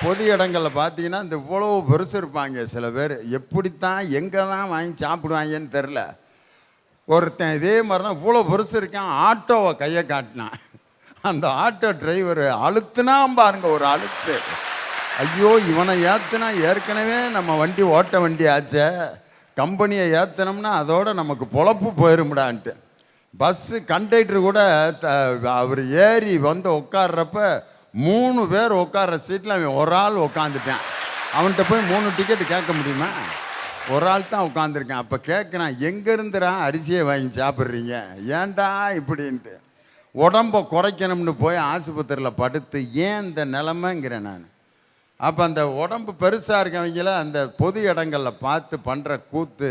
பொது இடங்களில் பார்த்தீங்கன்னா இந்த இவ்வளோ பெருசு இருப்பாங்க சில பேர். எப்படித்தான் எங்கே தான் வாங்கி சாப்பிடுவாங்கன்னு தெரில. ஒருத்தன் இதே மாதிரி தான் இவ்வளோ பெருசு இருக்கான், ஆட்டோவை கையை காட்டினான். அந்த ஆட்டோ டிரைவர் அழுத்துனா பாருங்க, ஒரு அழுத்து. ஐயோ இவனை ஏற்றுனா ஏற்கனவே நம்ம வண்டி ஓட்ட வண்டி ஆச்சே, கம்பெனியை ஏற்றினோம்னா அதோட நமக்கு பொழப்பு போயிருமுடான்ட்டு. பஸ்ஸு கண்டக்டர் கூட அவர் ஏறி வந்து உட்கார்றப்ப 3 பேர் உட்கார்ற சீட்டில் அவன் ஒரு ஆள் உட்காந்துட்டான். அவன்கிட்ட போய் 3 டிக்கெட்டு கேட்க முடியுமா? ஒரு ஆள் தான் உட்காந்துருக்கான். அப்போ கேட்குறான், எங்கேருந்துடா அரிசியை வாங்கி சாப்பிட்றீங்க, ஏன்டா இப்படின்ட்டு. உடம்பை குறைக்கணும்னு போய் ஆஸ்பத்திரியில் படுத்து ஏன் இந்த நிலமைங்கிறேன் நான். அப்போ அந்த உடம்பு பெருசாக இருக்கவங்கள அந்த பொது இடங்களில் பார்த்து பண்ணுற கூத்து.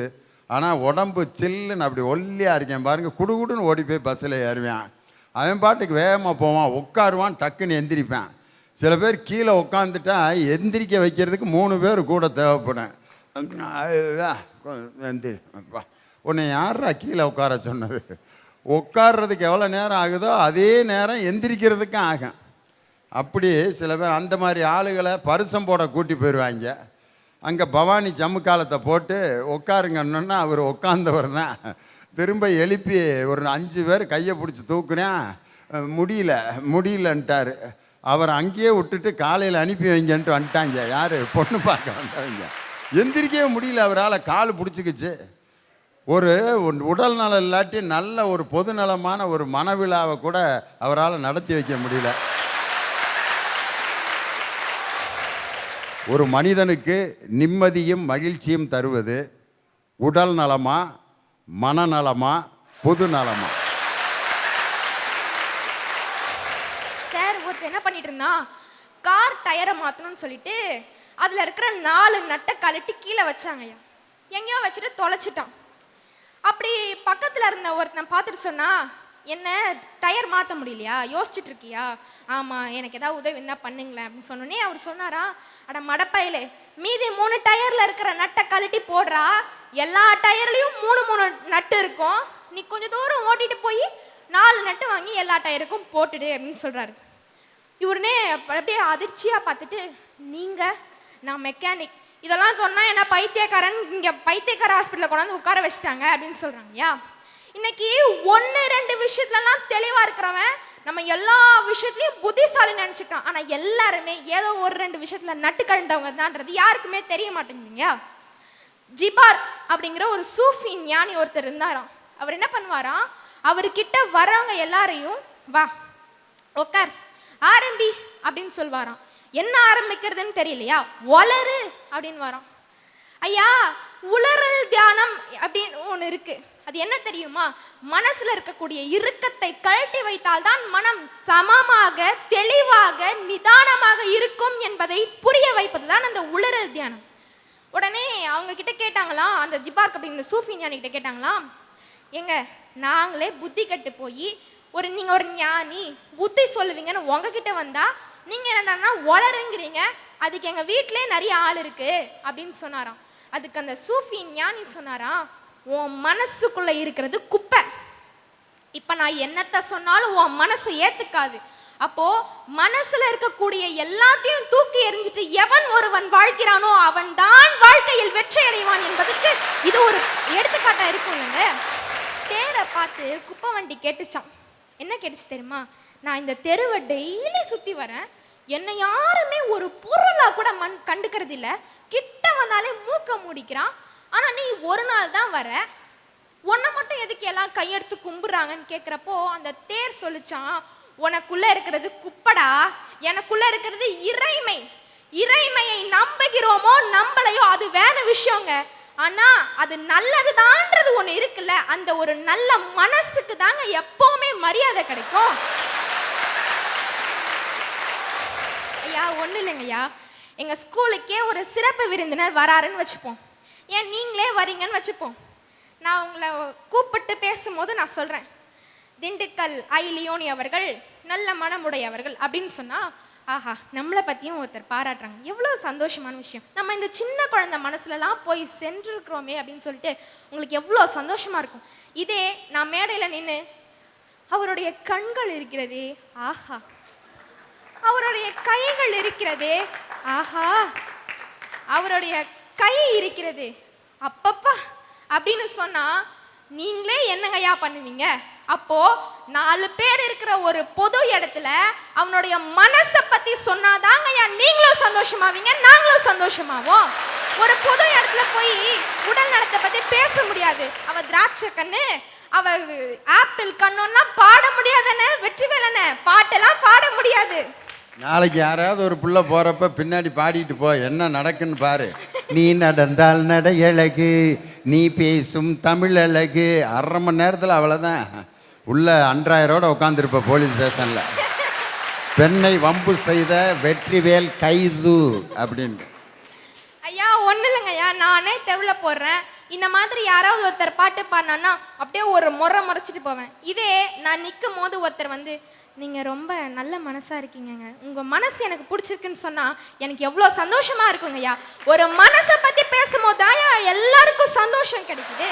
ஆனால் உடம்பு சில்லுன்னு அப்படி ஒல்லியாக இருக்கேன் பாருங்கள், குடுகுடுன்னு ஓடி போய் பஸ்ஸில் ஏறுவேன். அவன் பாட்டுக்கு வேகமாக போவான், உட்காருவான், டக்குன்னு எந்திரிப்பான். சில பேர் கீழே உட்காந்துட்டா எந்திரிக்க வைக்கிறதுக்கு 3 பேர் கூட தேவைப்படும். எந்திரிப்பா, உன்னை யாரா கீழே உட்கார சொன்னது? உட்கார்றதுக்கு எவ்வளோ நேரம் ஆகுதோ அதே நேரம் எந்திரிக்கிறதுக்கும் ஆகும். அப்படி சில பேர் அந்த மாதிரி ஆளுகளை பரிசம் போட கூட்டி போயிடுவாங்க. அங்கே பவானி ஜம்முக்காலத்தை போட்டு உட்காருங்கன்னா அவர் உட்காந்தவர் தான். திரும்ப எழுப்பி ஒரு 5 பேர் கையை பிடிச்சி தூக்குறேன், முடியலன்ட்டார். அவர் அங்கேயே விட்டுட்டு காலையில் அனுப்பி வைங்கன்ட்டு வந்துட்டாங்க. யார்? பொண்ணு பார்க்க வந்தவங்க. எந்திரிக்கவே முடியல, அவரால் கால் பிடிச்சிக்கிச்சு. ஒரு உடல் நலம் இல்லாட்டி நல்ல ஒரு பொதுநலமான ஒரு மனவிழாவை கூட அவரால் நடத்தி வைக்க முடியல. ஒரு மனிதனுக்கு நிம்மதியும் மகிழ்ச்சியும் தருவது உடல் நலமா, மனநலமா, பொது நலமா? சார், ஒருத்தர் என்ன பண்ணிட்டு இருந்தான், கார் டயரை மாற்றணும்னு சொல்லிட்டு அதில் இருக்கிற 4 நட்டை கழட்டி கீழே வச்சாங்கய்யா. எங்கேயோ வச்சுட்டு தொலைச்சிட்டான். அப்படி பக்கத்தில் இருந்த ஒருத்தன் பார்த்துட்டு சொன்னா, என்ன டயர் மாற்ற முடியலையா, யோசிச்சுட்டு இருக்கியா? ஆமாம், எனக்கு ஏதாவது உதவி இருந்தால் பண்ணுங்களேன் அப்படின்னு சொன்னோன்னே அவர் சொன்னாரா, அட மடப்பையிலே, மீதி 3 டயரில் இருக்கிற நட்டை கழட்டி போடுறா, எல்லா டயர்லேயும் 3 நட்டு இருக்கும், நீ கொஞ்சம் தூரம் ஓட்டிட்டு போய் 4 நட்டு வாங்கி எல்லா டயருக்கும் போட்டுடு அப்படின்னு சொல்கிறாரு. இவருனே அப்படியே அதிர்ச்சியாக பார்த்துட்டு, நீங்கள், நான் மெக்கானிக், இதெல்லாம் சொன்னால் என்ன பைத்தியக்காரன், இங்கே பைத்தியக்கார ஹாஸ்பிட்டலில் கொண்டாந்து உட்கார வச்சிட்டாங்க அப்படின்னு சொல்கிறாங்கய்யா. இன்னைக்கு 1-2 விஷயத்துலலாம் தெளிவாக இருக்கிறவன் நம்ம எல்லா விஷயத்துலையும் புத்திசாலி நினச்சிக்கலாம். ஆனால் எல்லாருமே ஏதோ 1-2 விஷயத்தில் நட்டு கழண்டவங்க தான்றது யாருக்குமே தெரிய மாட்டேங்குதுங்க. ஜிபார் அப்படிங்கிற ஒரு சூஃபி ஞானி ஒருத்தர் இருந்தாராம். அவர் என்ன பண்ணுவாராம், அவர்கிட்ட வரவங்க எல்லாரையும் வா உக்கார் ஆரம்பி அப்படின்னு சொல்வாராம். என்ன ஆரம்பிக்கிறதுன்னு தெரியலையா, ஒளரு அப்படின்னு வரோம். ஐயா, உளறல் தியானம் அப்படின்னு ஒன்று இருக்கு. அது என்ன தெரியுமா, மனசுல இருக்கக்கூடிய இறுக்கத்தை கழட்டி வைத்தால் தான் மனம் சமமாக, தெளிவாக, நிதானமாக இருக்கும் என்பதை புரிய வைப்பது தான் அந்த உளறல் தியானம். உடனே அவங்க கிட்ட கேட்டாங்களாம், அந்த ஜிபார்க் அப்படிங்கிற சூஃபி ஞானி கிட்ட கேட்டாங்களாம், எங்க நாங்களே புத்தி கட்டு போய் நீங்கள் ஒரு ஞானி புத்தி சொல்லுவீங்கன்னு உங்ககிட்ட வந்தா நீங்க என்னன்னா ஒளருங்கிறீங்க, அதுக்கு எங்க வீட்டிலே நிறைய ஆள் இருக்கு அப்படின்னு சொன்னாராம். அதுக்கு அந்த சூஃபி ஞானி சொன்னாராம், உன் மனசுக்குள்ள இருக்கிறது குப்பை, இப்ப நான் என்னத்தை சொன்னாலும் உன் மனசை ஏத்துக்காது. அப்போ மனசுல இருக்கக்கூடிய எல்லாத்தையும் தூக்கி எறிஞ்சிட்டு எவன் ஒருவன் வாழ்கிறானோ அவன் தான் வாழ்க்கையில் வெற்றி அடைவான் என்பதற்கு இது ஒரு எடுத்துக்காட்டா இருக்கும் இல்லைங்க. தேரை பார்த்து குப்பை வண்டி கேட்டுச்சான். என்ன கேட்டுச்சு தெரியுமா, நான் இந்த தெருவை டெய்லி சுத்தி வரேன், என்னை யாருமே ஒரு பொருளா கூட கண்டுக்கிறது இல்லை, கிட்ட வந்தாலே மூக்க மூடிக்கிறான், ஆனா நீ ஒரு நாள் தான் வர, உன்னை மட்டும் எதுக்கு எல்லாம் கையெடுத்து கும்பிடுறாங்கன்னு கேட்குறப்போ அந்த தேர் சொல்லிச்சான், உனக்குள்ள இருக்கிறது குப்படா, எனக்குள்ள இருக்கிறது இறைமை. இறைமையை நம்புகிறோமோ நம்பலையோ அது வேற விஷயங்க, ஆனா அது நல்லதுதான்றது ஒண்ணு இருக்குல்ல, அந்த ஒரு நல்ல மனசுக்கு தாங்க எப்பவுமே மரியாதை கிடைக்கும். ஐயா, ஒண்ணு இல்லைங்கய்யா, எங்க ஸ்கூலுக்கே ஒரு சிறப்பு விருந்தினர் வராருன்னு வச்சுப்போம், ஏன் நீங்களே வரீங்கன்னு வச்சுப்போம். நான் உங்களை கூப்பிட்டு பேசும்போது நான் சொல்றேன், திண்டுக்கல் ஐலியோனி அவர்கள் நல்ல மனமுடையவர்கள் அப்படின்னு சொன்னா, ஆஹா, நம்மளை பற்றியும் ஒருத்தர் பாராட்டுறாங்க, எவ்வளோ சந்தோஷமான விஷயம், நம்ம இந்த சின்ன குழந்தை மனசுலலாம் போய் சென்றிருக்கிறோமே அப்படின்னு சொல்லிட்டு உங்களுக்கு எவ்வளோ சந்தோஷமாக இருக்கும். இதே நான் மேடையில் நின்று அவருடைய கண்கள் இருக்கிறதே, ஆஹா, அவருடைய கைகள் இருக்கிறதே, ஆஹா, அவருடைய கை இருக்கிறது, அப்பப்பா அப்படின்னு சொன்னா நீங்களே என்னங்கய்யா பண்ணுவீங்க? அப்போ 4 பேர் இருக்கிற ஒரு பொது இடத்துல அவனுடைய மனசை பத்தி சொன்னாதாங்கய்யா நீங்களும் சந்தோஷமாவீங்க, நாங்களும் சந்தோஷமாவோம். ஒரு பொது இடத்துல போய் உடல் நலத்தை பத்தி பேச முடியாது. அவ திராட்சை கண்ணு, அவ ஆப்பிள் கண்ணுன்னா பாட முடியாதானே? வெற்றிவேலனே, பாட்டெல்லாம் பாட முடியாது. நாளைக்கு யாராவது ஒரு புள்ள போகிறப்ப பின்னாடி பாடிட்டு போ, என்ன நடக்குன்னு பாரு. நீ நடந்தால் நடை அழகு, நீ பேசும் தமிழ் அழகு. 1/2 மணி நேரத்தில் அவ்வளோதான், உள்ள அன்றாயரோட உட்காந்துருப்ப போலீஸ் ஸ்டேஷனில். பெண்ணை வம்பு செய்த வெற்றிவேல் கைது அப்படின்ட்டு. ஐயா ஒன்றும் இல்லைங்க ஐயா, நானே தெருவில் போடுறேன், இந்த மாதிரி யாராவது ஒருத்தர் பாட்டு பாடினான்னா அப்படியே ஒரு முறைச்சிட்டு போவேன். இதே நான் நிற்கும் போது ஒருத்தர் வந்து நீங்கள் ரொம்ப நல்ல மனசாக இருக்கீங்கங்க, உங்கள் மனசு எனக்கு பிடிச்சிருக்குன்னு சொன்னால் எனக்கு எவ்வளோ சந்தோஷமாக இருக்குங்க ஐயா. ஒரு மனசை பற்றி பேசும்போது தான் எல்லாருக்கும் சந்தோஷம் கிடைக்குது.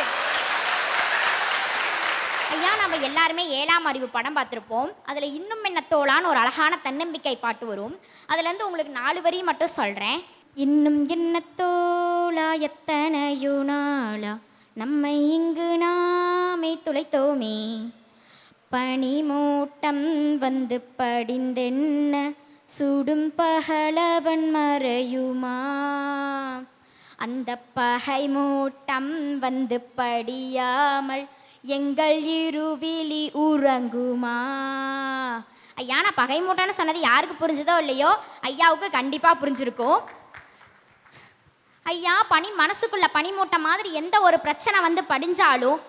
ஐயா, நம்ம எல்லாருமே 7ஆம் அறிவு படம் பார்த்துருப்போம். அதில் இன்னும் என்ன தோளான்னு ஒரு அழகான தன்னம்பிக்கை பாட்டு வரும். அதுலேருந்து உங்களுக்கு 4 வரி மட்டும் சொல்கிறேன். இன்னும் என்ன தோளா, எத்தனையோ நாளா நம்மை இங்கு நாமே துளைத்தோமே, பனிமூட்டம் வந்து படிந்தென்ன சுடும் பகலவன் மறையுமா, அந்த பகை மூட்டம் வந்து படியாமல் எங்கள் இருவிழி உறங்குமா. ஐயா, நான் பகை மூட்டம்னு சொன்னது யாருக்கு புரிஞ்சுதோ இல்லையோ, ஐயாவுக்கு கண்டிப்பாக புரிஞ்சிருக்கும். ஐயா, மனசுக்குள்ள பனிமூட்டம் மாதிரி எந்த ஒரு பிரச்சனை வந்து படிஞ்சாலும்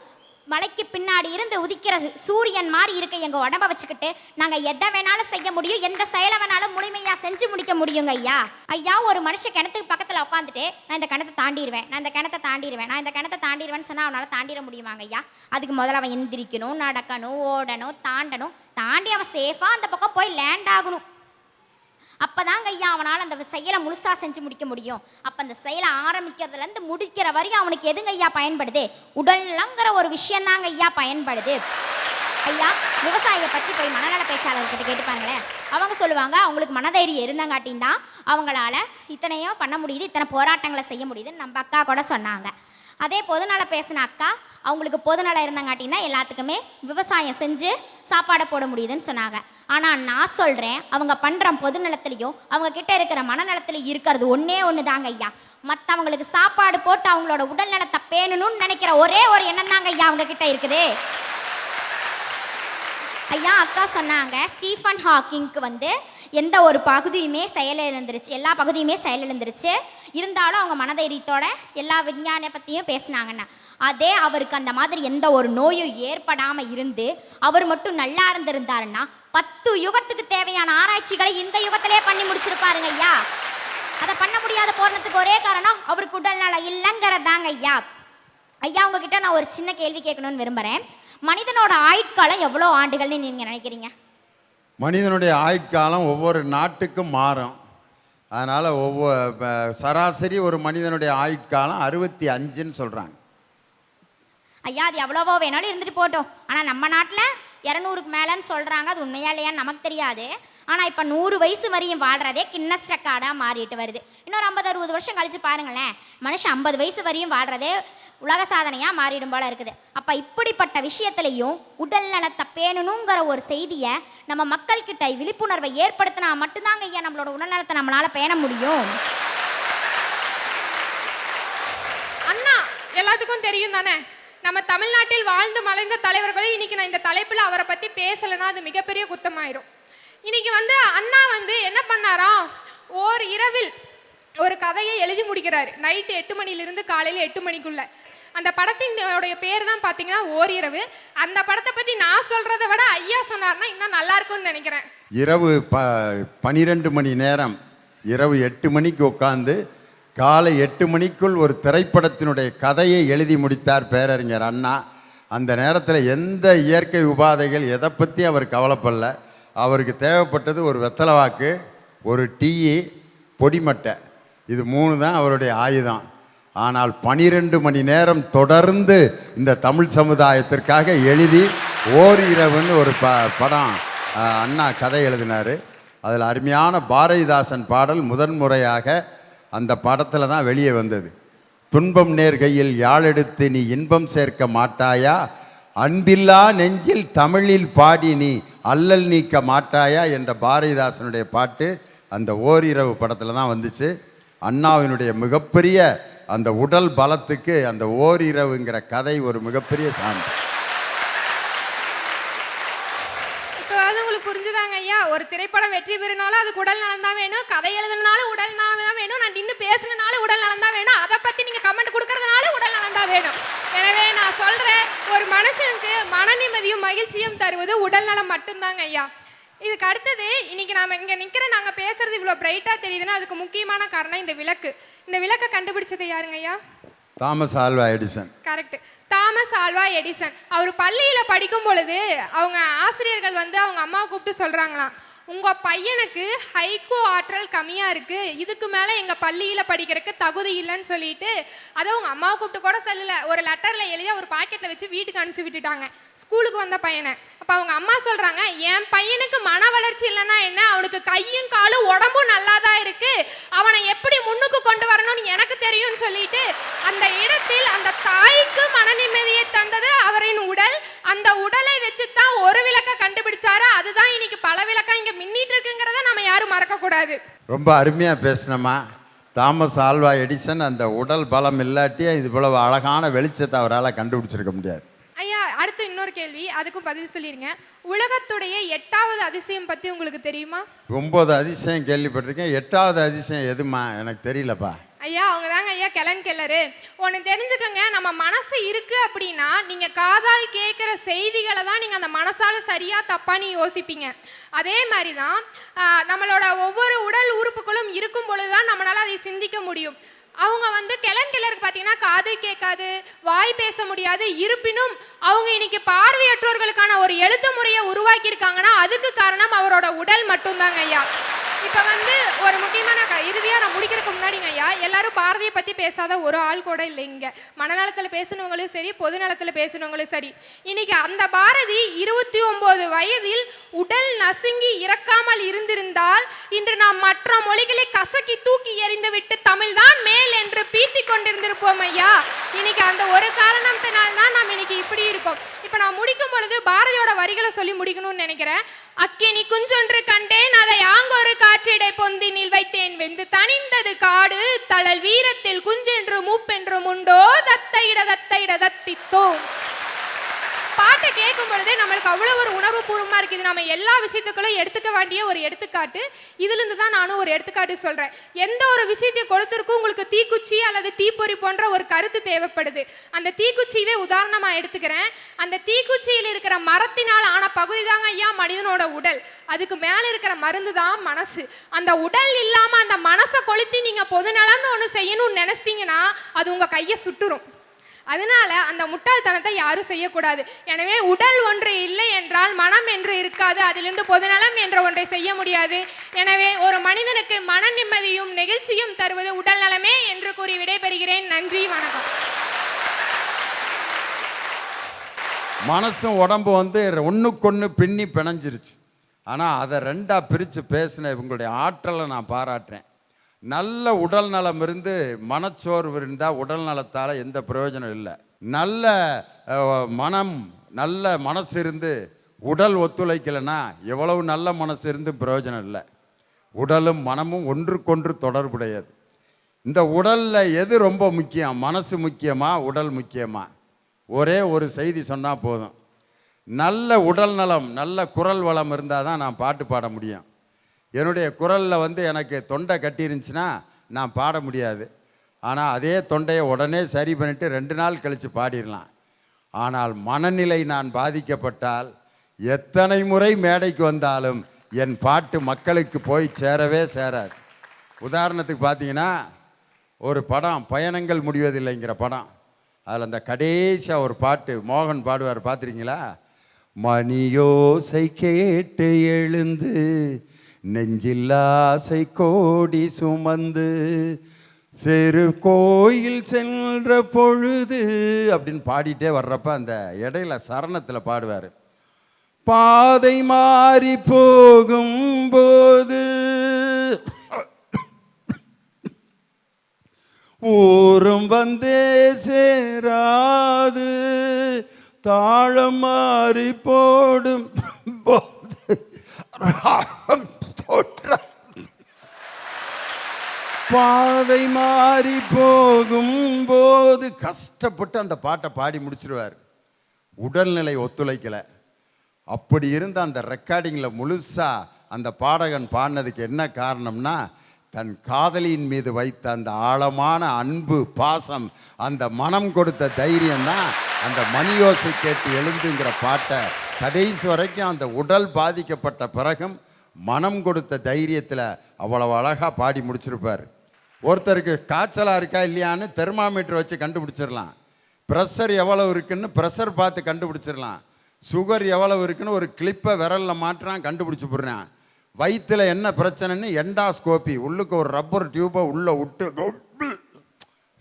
மலைக்கு பின்னாடி இருந்து உதிக்கிற சூரியன் மாதிரி இருக்க எங்கள் உடம்பை வச்சுக்கிட்டு நாங்கள் எதை வேணாலும் செய்ய முடியும், எந்த செயலை வேணாலும் முழுமையாக செஞ்சு முடிக்க முடியுங்க ஐயா. ஐயா, ஒரு மனுஷன் கிணத்துக்கு பக்கத்தில் உட்காந்துட்டு நான் இந்த கிணத்தை தாண்டிடுவேன், நான் இந்த கிணத்தை தாண்டிடுவேன், நான் இந்த கிணத்தை தாண்டிடுவேன்னு சொன்னால் அவனால் தாண்டிட முடியுமாங்க ஐயா? அதுக்கு முதல்ல அவன் எந்திரிக்கணும், நடக்கணும், ஓடணும், தாண்டி அவன் சேஃபாக அந்த பக்கம் போய் லேண்ட் ஆகணும். அப்போதாங்க ஐயா அவனால் அந்த செயலை முழுசாக செஞ்சு முடிக்க முடியும். அப்போ அந்த செயலை ஆரம்பிக்கிறதுலேருந்து முடிக்கிற வரையும் அவனுக்கு எதுங்க ஐயா பயன்படுது? உடல்ங்கிற ஒரு விஷயந்தாங்க ஐயா பயன்படுது. ஐயா, விவசாயியை பற்றி போய் மனநல பேச்சாளர்கிட்ட கேட்டுப்பாங்களேன். அவங்க சொல்லுவாங்க, அவங்களுக்கு மனதைரியம் இருந்தாங்காட்டின் தான் அவங்களால இத்தனையோ பண்ண முடியுது, இத்தனை போராட்டங்களை செய்ய முடியுதுன்னு நம்ம அக்கா கூட சொன்னாங்க. அதே பொதுநல பேசின அக்கா, அவங்களுக்கு பொதுநலம் இருந்தாங்காட்டின்னா எல்லாத்துக்குமே விவசாயம் செஞ்சு சாப்பாடை போட முடியுதுன்னு சொன்னாங்க. ஆனால் நான் சொல்கிறேன், அவங்க பண்ணுற பொதுநலத்துலேயும் அவங்க கிட்ட இருக்கிற மனநலத்துலையும் இருக்கிறது ஒன்று தாங்க ஐயா. மற்றவங்களுக்கு சாப்பாடு போட்டு அவங்களோட உடல் நலத்தை பேணணும்னு நினைக்கிற ஒரே ஒரு எண்ணம் தாங்க ஐயா அவங்க கிட்ட இருக்குது. ஐயா, அக்கா சொன்னாங்க, ஸ்டீஃபன் ஹாக்கிங்க்கு வந்து எந்த ஒரு பகுதியுமே செயலிழந்துருச்சு, எல்லா பகுதியுமே செயலிழந்துருச்சு, இருந்தாலும் அவங்க மனதைரியத்தோட எல்லா விஞ்ஞான பற்றியும் பேசினாங்கண்ணா. அதே அவருக்கு அந்த மாதிரி எந்த ஒரு நோயும் ஏற்படாமல் இருந்து அவர் மட்டும் நல்லா இருந்திருந்தாருன்னா 10 யுகத்துக்கு தேவையான ஆராய்ச்சிகளை இந்த யுகத்திலே பண்ணி முடிச்சிருப்பாருங்க ஐயா. அதை பண்ண முடியாத போறதுக்கு ஒரே காரணம் அவருக்கு உடல் நலம் இல்லைங்கிறதாங்க ஐயா. ஐயா, உங்ககிட்ட நான் ஒரு சின்ன கேள்வி கேட்கணும்னு விரும்புகிறேன். மனிதனோட ஆயுட்காலம் எவ்வளோ ஆண்டுகள்னு நீங்கள் நினைக்கிறீங்க? மனிதனுடைய ஆயுட்காலம் ஒவ்வொரு நாட்டுக்கும் மாறும். அதனால் சராசரி ஒரு மனிதனுடைய ஆயுட்காலம் 65ன்னு சொல்கிறாங்க. ஐயா, அது எவ்வளவோ வேணாலும் இருந்துட்டு போட்டோம். ஆனால் நம்ம நாட்டில் 200க்கு மேலேன்னு சொல்கிறாங்க. அது உண்மையா இல்லையான்னு நமக்கு தெரியாது. ஆனால் இப்போ 100 வயசு வரையும் வாழ்கிறதே கின்னஸ் ரெக்கார்டாக மாறிட்டு வருது. இன்னொரு 50-60 வருஷம் கழித்து பாருங்களேன், மனுஷன் 50 வயசு வரையும் வாழ்கிறதே உலக சாதனையாக மாறிடும் போல இருக்குது. அப்போ இப்படிப்பட்ட விஷயத்துலையும் உடல் நலத்தை பேணணுங்கிற ஒரு செய்தியை நம்ம மக்கள்கிட்ட விழிப்புணர்வை ஏற்படுத்தினா மட்டும்தாங்க ஐயா நம்மளோட உடல் நலத்தை நம்மளால் பேண முடியும். அண்ணா, எல்லாத்துக்கும் தெரியும் தானே, நம்ம தமிழ்நாட்டில் வாழ்ந்து மறைந்த தலைவர்கள். இன்னைக்கு நான் இந்த தலைப்பில் அவரை பற்றி பேசலைன்னா அது மிகப்பெரிய குத்தமாயிரும். இன்னைக்கு வந்து அண்ணா வந்து என்ன பண்ணாராம், ஓர் இரவில் ஒரு கதையை எழுதி முடிக்கிறாரு. நைட்டு 8 மணிலிருந்து காலையில் 8 மணிக்குள்ள. அந்த படத்தினுடைய பேர் தான் பார்த்தீங்கன்னா ஓரிரவு. அந்த படத்தை பற்றி நான் சொல்கிறத விட ஐயா சொன்னார்னா இன்னும் நல்லா இருக்கும்னு நினைக்கிறேன். இரவு 12 மணி நேரம், இரவு 8 மணிக்கு உட்காந்து காலை 8 மணிக்குள் ஒரு திரைப்படத்தினுடைய கதையை எழுதி முடித்தார் பேரறிஞர் அண்ணா. அந்த நேரத்தில் எந்த இயற்கை உபாதைகள் எதை பற்றி அவர் கவலைப்படல. அவருக்கு தேவைப்பட்டது ஒரு வெத்தலைவாக்கு, ஒரு டீ, பொடிமட்டை, இது 3 தான் அவருடைய ஆயுதம். ஆனால் 12 மணி நேரம் தொடர்ந்து இந்த தமிழ் சமுதாயத்திற்காக எழுதி ஓரிரவுன்னு ஒரு படம் அண்ணா கதை எழுதினார். அதில் அருமையான பாரதிதாசன் பாடல் முதன்முறையாக அந்த படத்தில் தான் வெளியே வந்தது. துன்பம் நேர்கையில் யாழெடுத்து நீ இன்பம் சேர்க்க மாட்டாயா, அன்பில்லா நெஞ்சில் தமிழில் பாடி நீ அல்லல் நீக்க மாட்டாயா என்ற பாரதிதாசனுடைய பாட்டு அந்த ஓரிரவு படத்தில் தான் வந்துச்சு. அண்ணாவினுடைய மிகப்பெரிய அந்த உடல் பலத்துக்கு அந்த ஓரிரவுங்கிற கதை ஒரு மிகப்பெரிய சான்று. புரிஞ்சுதாங்க ஐயா? ஒரு திரைப்படம் வெற்றி பெறுனாலும் அதுக்கு உடல் நலம் தான் வேணும், கதை எழுதுனாலும் உடல் நலம் தான் வேணும், நான் நின்று பேசுனாலும் உடல் நலம் தான் வேணும், அதை பத்தி நீங்க கமெண்ட் கொடுக்கறதுனால உடல் நலம் தான் வேணும். எனவே நான் சொல்றேன், ஒரு மனுஷனுக்கு மன நிம்மதியும் மகிழ்ச்சியும் தருவது உடல் நலம் மட்டும்தாங்க ஐயா. இதுக்கு அடுத்தது, இன்னைக்கு நாம இங்க நிக்கிற நாங்க பேசுறது இவ்வளவு பிரைட்டா தெரியுதுன்னா அதுக்கு முக்கியமான காரணம் இந்த விளக்கு. இந்த விளக்கை கண்டுபிடிச்சது யாருங்க ஐயா? Thomas Alva Edison. Correct, Thomas Alva Edison. அவர் பள்ளியில் படிக்கும் பொழுது அவங்க ஆசிரியர்கள் வந்து அவங்க அம்மாவை கூப்பிட்டு சொல்கிறாங்களாம், உங்கள் பையனுக்கு ஹைக்கூ ஆற்றல் கம்மியாக இருக்குது, இதுக்கு மேலே எங்கள் பள்ளியில் படிக்கிறதுக்கு தகுதி இல்லைன்னு சொல்லிட்டு அதை அவங்க அம்மாவை கூப்பிட்டு கூட சொல்லலை, ஒரு லெட்டரில் எழுதி ஒரு பாக்கெட்டில் வச்சு வீட்டுக்கு அனுப்பிச்சி விட்டுட்டாங்க ஸ்கூலுக்கு வந்த பையனை. அப்போ அவங்க அம்மா சொல்கிறாங்க, என் பையனுக்கு மன வளர்ச்சி இல்லைன்னா என்ன, அவனுக்கு கையும் காலும் உடம்பும் நல்லா தான் இருக்குது, அவனை எப்படி முன்னுக்கு கொண்டு வரணும்னு எனக்கு தெரியும்னு சொல்லிட்டு அந்த இடத்தில் அந்த தாய்க்கு மன நிம்மதியை தந்தது அவரின் உடல். அந்த உடலை வச்சு தான் ஒரு விளக்கை கண்டுபிடிச்சாரு. அதுதான் இன்னைக்கு பல விளக்கா இங்க மின்னிட்டு இருக்குங்கிறத நம்ம யாரும் மறக்க கூடாது. ரொம்ப அருமையா பேசினமா. தாமஸ் ஆல்வா எடிசன் அந்த உடல் பலம் இல்லாட்டியே இது இவ்வளவு அழகான வெளிச்சத்தை அவரால் கண்டுபிடிச்சிருக்க முடியாது. ஐயா, அடுத்து இன்னொரு கேள்வி, அதுக்கும் பதில் சொல்லிருங்க. உலகத்துடைய 8வது அதிசயம் பத்தி உங்களுக்கு தெரியுமா? 9 அதிசயம் கேள்விப்பட்டிருக்கேன், 8வது அதிசயம் எதுமா எனக்கு தெரியலப்பா. ஐயா, அவங்க தாங்க ஐயா கெலன் கெல்லரு. ஒன்று தெரிஞ்சுக்கோங்க, நம்ம மனசு இருக்கு அப்படின்னா நீங்க காதால் கேட்குற செய்திகளை தான் நீங்க அந்த மனசால சரியா தப்பான்னு யோசிப்பீங்க. அதே மாதிரி தான் நம்மளோட ஒவ்வொரு உடல் உறுப்புகளும் இருக்கும் பொழுதுதான் நம்மளால அதை சிந்திக்க முடியும். அவங்க வந்து கெலன் கெல்லருக்கு பார்த்தீங்கன்னா காது கேட்காது, வாய் பேச முடியாது, இருப்பினும் அவங்க இன்னைக்கு பார்வையற்றோர்களுக்கான ஒரு எழுத்து முறையை உருவாக்கி இருக்காங்கன்னா அதுக்கு காரணம் அவரோட உடல் மட்டும்தாங்க ஐயா. இப்போ வந்து ஒரு முக்கியமான இறுதியாக நான் முடிக்கிறதுக்கு முன்னாடிங்க ஐயா, எல்லாரும் பாரதியை பற்றி பேசாத ஒரு ஆள் கூட இல்லை இங்கே. மனநலத்தில் பேசினவங்களும் சரி, பொது நலத்தில் பேசினவங்களும் சரி. இன்னைக்கு அந்த பாரதி 29 வயதில் உடல் நசுங்கி இறக்காமல் இருந்திருந்தால் இன்று நாம் மற்ற மொழிகளை கசக்கி தூக்கி எறிந்து விட்டு தமிழ் தான் மேல் என்று பீத்தி கொண்டிருந்திருப்போம் ஐயா. இன்னைக்கு அந்த ஒரு காரணத்தினால்தான் நாம் இன்னைக்கு இப்படி இருக்கோம். இப்போ நான் முடிக்கும் பொழுது பாரதியோட வரிகளை சொல்லி முடிக்கணும்னு நினைக்கிறேன். அக்கினி குஞ்சொன்று கண்டேன், அதை ஆங்கொரு காற்றிடை பொந்தினில் வைத்தேன், வெந்து தனிந்தது காடு, தளல் வீரத்தில் குஞ்சென்று மூப்பென்றும் உண்டோ, தத்தையிட தத்தையிட தத்தித்தோம். பாட்டை கேட்கும் பொழுதே நம்மளுக்கு அவ்வளோ ஒரு உணர்வு பூர்வமாக இருக்குது. நம்ம எல்லா விஷயத்துக்களும் எடுத்துக்க வேண்டிய ஒரு எடுத்துக்காட்டு. இதுலேருந்து தான் நானும் ஒரு எடுத்துக்காட்டு சொல்கிறேன். எந்த ஒரு விஷயத்தை கொளுத்திருக்கும் உங்களுக்கு தீக்குச்சி அல்லது தீப்பொறி போன்ற ஒரு கருத்து தேவைப்படுது. அந்த தீக்குச்சியவே உதாரணமாக எடுத்துக்கிறேன். அந்த தீக்குச்சியில் இருக்கிற மரத்தினால் ஆன பகுதி தாங்க ஐயா மனிதனோட உடல். அதுக்கு மேலே இருக்கிற மருந்து தான் மனசு. அந்த உடல் இல்லாமல் அந்த மனசை கொளுத்தி நீங்கள் பொதுநலம்னு ஒன்று செய்யணும்னு நினச்சிட்டிங்கன்னா அது உங்கள் கையை சுட்டுரும். அதனால அந்த முட்டாள்தனத்தை யாரும் செய்யக்கூடாது. எனவே உடல் ஒன்று இல்லை என்றால் மனம் என்று இருக்காது, அதிலிருந்து பொதுநலம் என்ற ஒன்றை செய்ய முடியாது. எனவே ஒரு மனிதனுக்கு மன நிம்மதியும் நெகிழ்ச்சியும் தருவது உடல் நலமே என்று கூறி விடைபெறுகிறேன். நன்றி, வணக்கம். மனசும் உடம்பு வந்து ஒன்றுக்கொன்று பின்னி பிணைஞ்சிருச்சு. ஆனால் அதை ரெண்டாக பிரித்து பேசின இவங்களுடைய ஆற்றலை நான் பாராட்டுறேன். நல்ல உடல் நலம் இருந்து மனச்சோர்வு இருந்தால் உடல் நலத்தால் எந்த பிரயோஜனம் இல்லை. நல்ல மனம் நல்ல மனசு இருந்து உடல் ஒத்துழைக்கலைன்னா எவ்வளவு நல்ல மனசு இருந்து பிரயோஜனம் இல்லை. உடலும் மனமும் ஒன்றுக்கொன்று தொடர்புடையது. இந்த உடலில் எது ரொம்ப முக்கியம், மனசு முக்கியமா உடல் முக்கியமா? ஒரே ஒரு செய்தி சொன்னால் போதும். நல்ல உடல் நலம் நல்ல குரல் வளம் இருந்தால் தான் நான் பாட்டு பாட முடியும். என்னுடைய குரலில் வந்து எனக்கு தொண்டை கட்டிருந்துச்சுன்னா நான் பாட முடியாது. ஆனால் அதே தொண்டையை உடனே சரி பண்ணிவிட்டு 2 நாள் கழித்து பாடிடலாம். ஆனால் மனநிலை நான் பாதிக்கப்பட்டால் எத்தனை முறை மேடைக்கு வந்தாலும் என் பாட்டு மக்களுக்கு போய் சேரவே சேராது. உதாரணத்துக்கு பார்த்தீங்கன்னா ஒரு படம் பயணங்கள் முடிவதில்லைங்கிற படம், அதில் அந்த கடைசியாக ஒரு பாட்டு மோகன் பாடுவார், பார்த்துருக்கீங்களா? மணியோசை கேட்டு எழுந்து நெஞ்சில் ஆசை கோடி சுமந்து சிறு கோயில் சென்ற பொழுது அப்படின்னு பாடிட்டே வர்றப்ப அந்த இடையில சரணத்தில் பாடுவார். பாதை மாறி போகும்போது ஊரும் வந்தே சேராது, தாளம் மாறி போடும் போது பாதை மாறி போகும்போது கஷ்டப்பட்டு அந்த பாட்டை பாடி முடிச்சிருவார். உடல்நிலை ஒத்துழைக்கலை. அப்படி இருந்த அந்த ரெக்கார்டிங்கில் முழுசாக அந்த பாடகன் பாடினதுக்கு என்ன காரணம்னா, தன் காதலியின் மீது வைத்த அந்த ஆழமான அன்பு, பாசம், அந்த மனம் கொடுத்த தைரியம் தான் அந்த மணியோசை கேட்டு எழுந்துங்கிற பாட்டை கடைசி வரைக்கும் அந்த உடல் பாதிக்கப்பட்ட பிறகும் மனம் கொடுத்த தைரியத்தில் அவ்வளவு அழகாக பாடி முடிச்சிருப்பார். ஒருத்தருக்கு காய்ச்சலாக இருக்கா இல்லையான்னு தெர்மாமீட்டர் வச்சு கண்டுபிடிச்சிடலாம். ப்ரெஷர் எவ்வளவு இருக்குன்னு ப்ரெஷர் பார்த்து கண்டுபிடிச்சிடலாம். சுகர் எவ்வளவு இருக்குன்னு ஒரு கிளிப்பை விரலில் மாட்டுறான், கண்டுபிடிச்சி போடுறான். வயிற்றில் என்ன பிரச்சனைன்னு எண்டாஸ்கோப்பி, உள்ளுக்கு ஒரு ரப்பர் டியூப்பை உள்ளே விட்டு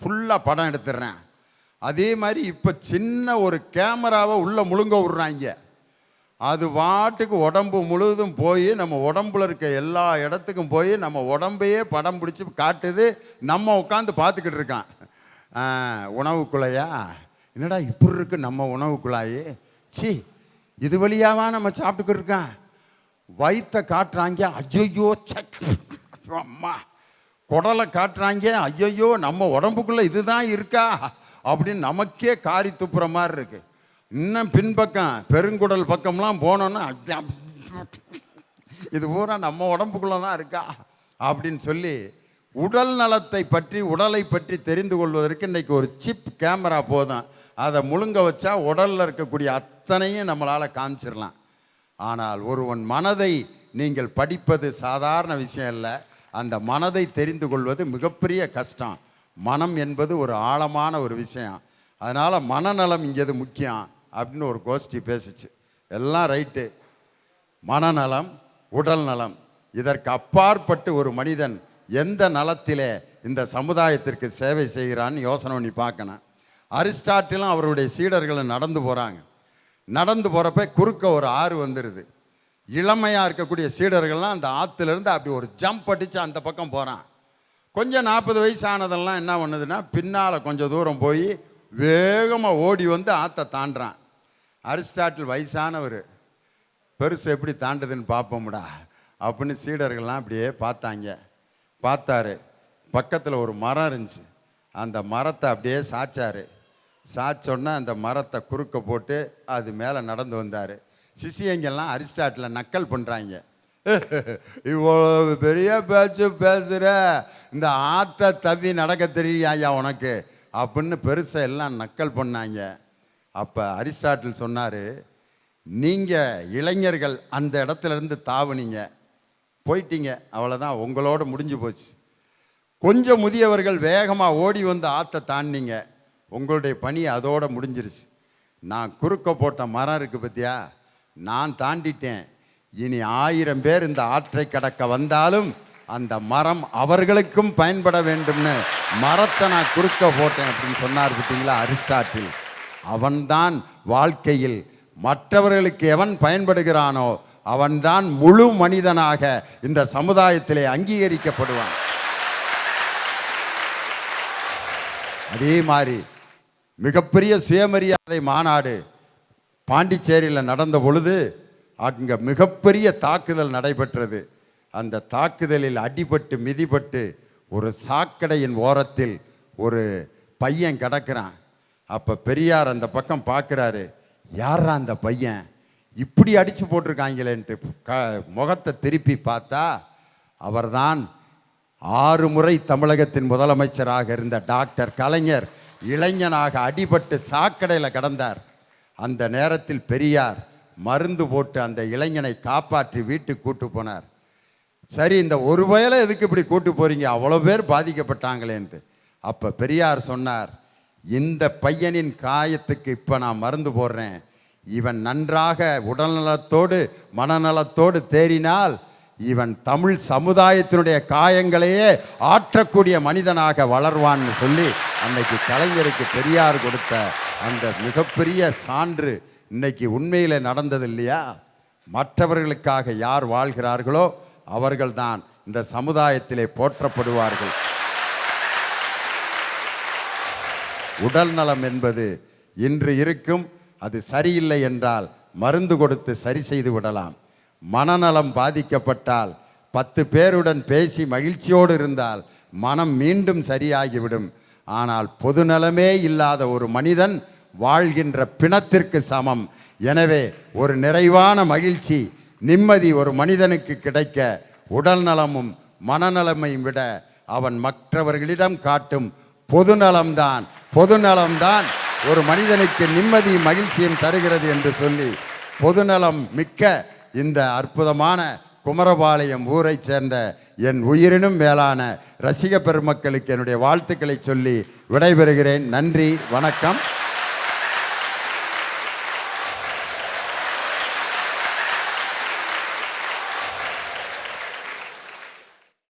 ஃபுல்லாக படம் எடுத்துடுறேன். அதே மாதிரி இப்போ சின்ன ஒரு கேமராவை உள்ளே முழுங்க விட்றாங்க. அது வாட்டுக்கு உடம்பு முழுவதும் போய் நம்ம உடம்புல இருக்க எல்லா இடத்துக்கும் போய் நம்ம உடம்பையே படம் பிடிச்சி காட்டுது. நம்ம உட்காந்து பார்த்துக்கிட்டு இருக்கான். உணவுக்குள்ளையா என்னடா இப்படி இருக்கு நம்ம உணவுக்குள்ளாயே, சி இது வழியாவா நம்ம சாப்பிட்டுக்கிட்டு இருக்கோம். வயிற்றை காட்டுறாங்க, ஐயோ அம்மா. குடலை காட்டுறாங்க, ஐயோ நம்ம உடம்புக்குள்ளே இதுதான் இருக்கா அப்படின்னு நமக்கே காரி துப்புற மாதிரி இருக்கு. இன்னும் பின்பக்கம் பெருங்குடல் பக்கம்லாம் போனோன்னா இது பூரா நம்ம உடம்புக்குள்ளே தான் இருக்கா அப்படின்னு சொல்லி உடல் நலத்தை பற்றி, உடலை பற்றி தெரிந்து கொள்வதற்கு இன்றைக்கி ஒரு சிப் கேமரா போதும். அதை முழுங்க வச்சா உடலில் இருக்கக்கூடிய அத்தனையும் நம்மளால் காமிச்சிடலாம். ஆனால் ஒருவன் மனதை நீங்கள் படிப்பது சாதாரண விஷயம் இல்லை. அந்த மனதை தெரிந்து கொள்வது மிகப்பெரிய கஷ்டம். மனம் என்பது ஒரு ஆழமான ஒரு விஷயம். அதனால் மனநலம் இங்கே முக்கியம் அப்படின்னு ஒரு கோஷ்டி பேசிச்சு. எல்லாம் ரைட்டு. மனநலம், உடல் நலம், இதற்கு அப்பாற்பட்டு ஒரு மனிதன் எந்த நலத்திலே இந்த சமுதாயத்திற்கு சேவை செய்கிறான்னு யோசனை பண்ணி பார்க்கணும். அரிஸ்டாட்டிலும் அவருடைய சீடர்களும் நடந்து போகிறாங்க. நடந்து போகிறப்ப குறுக்க ஒரு ஆறு வந்துடுது. இளமையாக இருக்கக்கூடிய சீடர்கள்லாம் அந்த ஆற்றுலேருந்து அப்படி ஒரு ஜம்ப் அடித்து அந்த பக்கம் போகிறான். கொஞ்சம் 40 வயசு ஆனதெல்லாம் என்ன பண்ணுதுன்னா பின்னால் கொஞ்சம் தூரம் போய் வேகமாக ஓடி வந்து ஆற்றை தாண்டுறான். அரிஸ்டாட்டில் வயசானவர், பெருசு எப்படி தாண்டுதுன்னு பார்ப்போம்டா அப்படின்னு சீடர்கள்லாம் அப்படியே பார்த்தாங்க. பார்த்தாரு, பக்கத்தில் ஒரு மரம் இருந்துச்சு. அந்த மரத்தை அப்படியே சாய்ச்சார். சாய்ச்சோன்னா அந்த மரத்தை குறுக்க போட்டு அது மேலே நடந்து வந்தார். சிசியங்கெல்லாம் அரிஸ்டாட்டில் நக்கல் பண்ணுறாங்க. இவ்வளோ பெரிய பேச்சு பேசுகிற, இந்த ஆற்றை தவி நடக்க தெரியும் ஐயா உனக்கு அப்படின்னு பெருசை எல்லாம் நக்கல் பண்ணாங்க. அப்போ அரிஸ்டாட்டில் சொன்னார், நீங்கள் இளைஞர்கள் அந்த இடத்துலேருந்து தாவுனீங்க, போயிட்டீங்க, அவ்வளோதான், உங்களோட முடிஞ்சு போச்சு. கொஞ்சம் முதியவர்கள் வேகமாக ஓடி வந்து ஆற்றை தாண்டினீங்க, உங்களுடைய பணி அதோடு முடிஞ்சிருச்சு. நான் குறுக்க போட்ட மரம் இருக்குது பற்றியா, நான் தாண்டிட்டேன். இனி 1000 பேர் இந்த ஆற்றை கடக்க வந்தாலும் அந்த மரம் அவர்களுக்கும் பயன்பட வேண்டும்னு மரத்தை நான் குறுக்க போட்டேன் அப்படின்னு சொன்னார் பார்த்தீங்களா அரிஸ்டாட்டில். அவன்தான் வாழ்க்கையில் மற்றவர்களுக்கு எவன் பயன்படுகிறானோ அவன்தான் முழு மனிதனாக இந்த சமுதாயத்திலே அங்கீகரிக்கப்படுவான். அதே மாதிரி மிகப்பெரிய சுயமரியாதை மாநாடு பாண்டிச்சேரியில் நடந்த பொழுது அங்கே மிகப்பெரிய தாக்குதல் நடைபெற்றது. அந்த தாக்குதலில் அடிபட்டு மிதிபட்டு ஒரு சாக்கடையின் ஓரத்தில் ஒரு பையன் கிடக்கிறான். அப்போ பெரியார் அந்த பக்கம் பார்க்குறாரு, யாரா அந்த பையன் இப்படி அடித்து போட்டிருக்காங்களேன்ட்டு முகத்தை திருப்பி பார்த்தா அவர்தான் 6 முறை தமிழகத்தின் முதலமைச்சராக இருந்த டாக்டர் கலைஞர் இளைஞனாக அடிபட்டு சாக்கடையில் கிடந்தார். அந்த நேரத்தில் பெரியார் மருந்து போட்டு அந்த இளைஞனை காப்பாற்றி வீட்டுக்கு கூட்டு போனார். சரி, இந்த ஒரு வயலை எதுக்கு இப்படி கூட்டு போகிறீங்க, அவ்வளோ பேர் பாதிக்கப்பட்டாங்களேன்ட்டு. அப்போ பெரியார் சொன்னார், இந்த பையனின் காயத்துக்கு இப்போ நான் மருந்து போடுறேன், இவன் நன்றாக உடல்நலத்தோடு மனநலத்தோடு தேறினால் இவன் தமிழ் சமுதாயத்தினுடைய காயங்களையே ஆற்றக்கூடிய மனிதனாக வளர்வான்னு சொல்லி அன்னைக்கு கலைஞருக்கு பெரியார் கொடுத்த அந்த மிகப்பெரிய சான்று இன்னைக்கு உண்மையில் நடந்தது இல்லையா? மற்றவர்களுக்காக யார் வாழ்கிறார்களோ அவர்கள்தான் இந்த சமுதாயத்திலே போற்றப்படுவார்கள். உடல் நலம் என்பது இன்று இருக்கும், அது சரியில்லை என்றால் மருந்து கொடுத்து சரி செய்து விடலாம். மனநலம் பாதிக்கப்பட்டால் 10 பேருடன் பேசி மகிழ்ச்சியோடு இருந்தால் மனம் மீண்டும் சரியாகிவிடும். ஆனால் பொதுநலமே இல்லாத ஒரு மனிதன் வாழ்கின்ற பிணத்திற்கு சமம். எனவே ஒரு நிறைவான மகிழ்ச்சி, நிம்மதி ஒரு மனிதனுக்கு கிடைக்க உடல் நலமும் மனநலமையும் விட அவன் மற்றவர்களிடம் காட்டும் பொதுநலம்தான் ஒரு மனிதனுக்கு நிம்மதியும் மகிழ்ச்சியும் தருகிறது என்று சொல்லி, பொதுநலம் மிக்க இந்த அற்புதமான குமரபாளையம் ஊரைச் சேர்ந்த என் உயிரினும் மேலான ரசிக பெருமக்களுக்கு என்னுடைய வாழ்த்துக்களை சொல்லி விடைபெறுகிறேன். நன்றி, வணக்கம்.